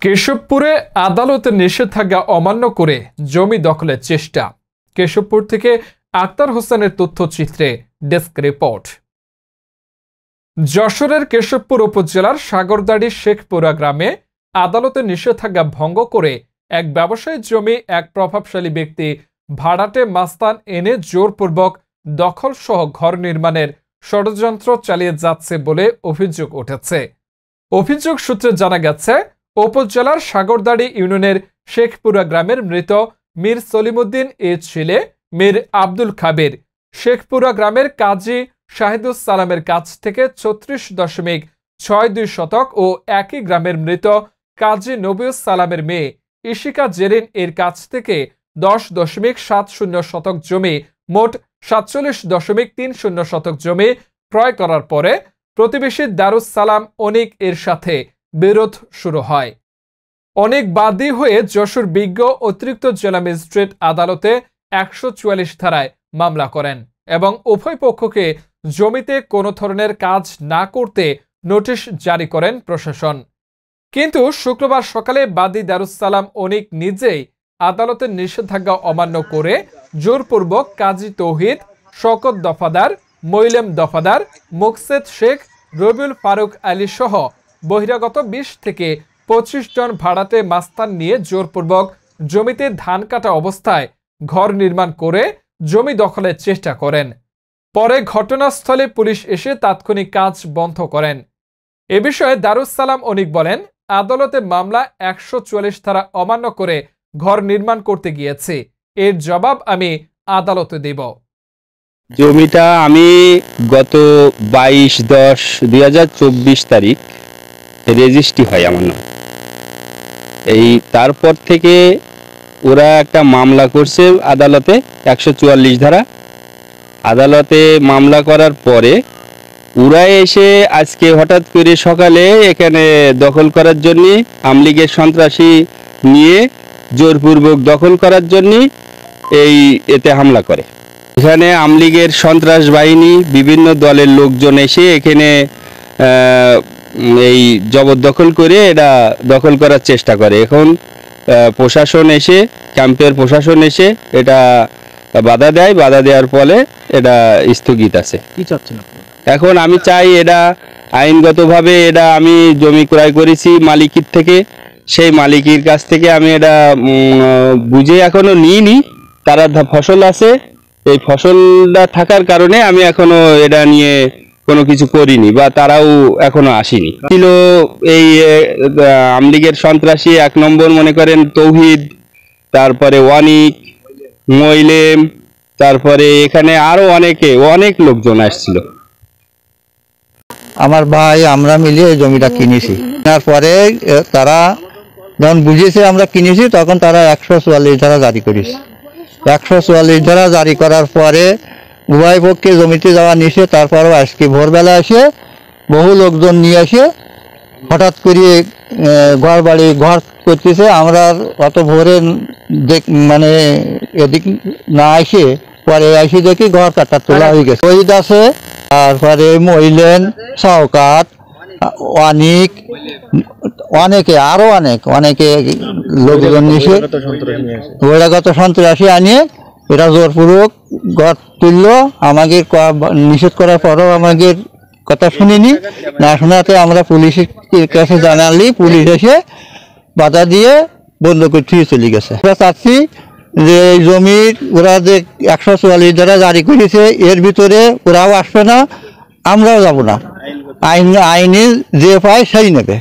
কেশবপুরে আদালতের নিষেধাজ্ঞা অমান্য করে জমি দখলের চেষ্টা। কেশবপুর থেকে আক্তার হোসেনের তথ্যচিত্রে ডেস্ক রিপোর্ট। যশোরের কেশবপুর উপজেলার সাগরদাড়ি শেখপুরা গ্রামে আদালতের নিষেধাজ্ঞা ভঙ্গ করে এক ব্যবসায়ীর জমি এক প্রভাবশালী ব্যক্তি ভাড়াটে মাস্তান এনে জোরপূর্বক দখল সহ ঘর নির্মাণের ষড়যন্ত্র চালিয়ে যাচ্ছে বলে অভিযোগ উঠেছে। অভিযোগ সূত্রে জানা গেছে, উপজেলার সাগরদাড়ি ইউনিয়নের শেখপুরা গ্রামের মৃত মীর সলিমুদ্দিন এর ছেলে মীর আব্দুল খাবির শেখপুরা গ্রামের কাজী শাহিদুস সালামের কাছ থেকে ৩৬.৬২ শতক ও একই গ্রামের মৃত কাজী নবিউস সালামের মেয়ে ইশিকা জেরিন এর কাছ থেকে ১০.৭০ শতক জমি, মোট ৪৭.৩০ শতক জমি ক্রয় করার পরে প্রতিবেশী দারুস সালাম অনিক এর সাথে বিরোধ শুরু হয়। অনেক বাদী হয়ে যশোর বিজ্ঞ অতিরিক্ত জেলা ম্যাজিস্ট্রেট আদালতে ১৪৪ ধারায় মামলা করেন এবং উভয় পক্ষকে জমিতে কোনো ধরনের কাজ না করতে নোটিশ জারি করেন প্রশাসন। কিন্তু শুক্রবার সকালে বাদী দারুস সালাম অনিক নিজেই আদালতের নিষেধাজ্ঞা অমান্য করে জোরপূর্বক কাজী তৌহিদ, শওকত দফাদার, মইলেম দফাদার, মুকসেদ শেখ, রবিউল ফারুক আলী সহ বহিরাগত ২০ থেকে ২৫ জন ভাড়াটে মাস্তান নিয়ে জোরপূর্বক জমিতে ধান কাটা অবস্থায় ঘর নির্মাণ করে জমি দখলের চেষ্টা করেন। পরে ঘটনাস্থলে পুলিশ এসে তাৎক্ষণিক কাজ বন্ধ করেন। এ বিষয়ে দারুস সালাম অনিক বলেন, আদালতে মামলা ১৪৪ ধারা অমান্য করে ঘর নির্মাণ করতে গিয়েছি, এর জবাব আমি আদালতে দেব। জমিটা আমি গত ২২/১০/২০২৪ তারিখ রেজিস্ট্রি হয় আমার নাম। তারপর থেকে ওরা একটা মামলা করছে আদালতে ১৪৪ ধারা। আদালতে মামলা করার পরে ওরা এসে আজকে হঠাৎ করে সকালে এখানে দখল করার জন্য আমলিগের সন্ত্রাসী নিয়ে জোরপূর্বক দখল করার জন্য এতে হামলা করে। এখানে আমলিগের সন্ত্রাস বাহিনী বিভিন্ন দলের লোকজন এসে এখানে জবরদখল করে এটা দখল করার চেষ্টা করে। এখন প্রশাসন এসে, ক্যাম্পের প্রশাসন এসে এটা বাধা দেয়। বাধা দেওয়ার ফলে এটা স্থগিত আছে। কি চাচ্ছেন আপনি? এখন আমি চাই এটা আইনগতভাবে, এটা আমি জমি ক্রয় করেছি মালিকের থেকে, সেই মালিকের কাছ থেকে আমি এটা বুঝে এখনো নিইনি। তারা ফসল আছে, এই ফসলটা থাকার কারণে আমি এখনো এটা নিয়ে কোনো কিছু করিনি বা তারাও এখনো আসেনি। ছিল এই আমলিগের সন্ত্রাসী ১ নম্বর মনে করেন তৌহিদ, তারপরে অনিক, মইলেম, তারপরে এখানে আরো অনেক লোকজন আসছিল। আমার ভাই আমরা মিলিয়ে জমিটা কিনেছি। তারপরে তারা যখন বুঝেছে আমরা কিনেছি তখন তারা ১৪৪ ধারা জারি করেছে। ১৪৪ ধারা জারি করার পরে উভয় পক্ষে জমিতে যাওয়া নিষেধ। তারপরও আজকে ভোরবেলা এসে বহু লোকজন নিয়ে এসে হঠাৎ করে ঘর করতেছে। আমরা অত ভোরে মানে এদিক না এসে পরে এসে দেখি ঘর কাটা তোলা হয়ে গেছে। শহীদ আছে, তারপরে মইলেন, শওকত, অনিক, আরো অনেকে লোকজন নিষে বহিরাগত সন্ত্রাসী আনিয়ে এটা জোরপূর্বক ঘর তুললো। আমাকে নিষেধ করার পরও আমাদের কথা শুনিনি। না শোনাতে আমরা পুলিশের কাছে জানালি, পুলিশ এসে বাধা দিয়ে বন্ধ করে দিয়ে চলে গেছে। আমরা চাচ্ছি যে এই জমির ওরা যে ১৪৪ ধারা জারি করেছে এর ভিতরে ওরাও আসবে না, আমরাও যাব না। আইনে যে পায় সেই নেবে।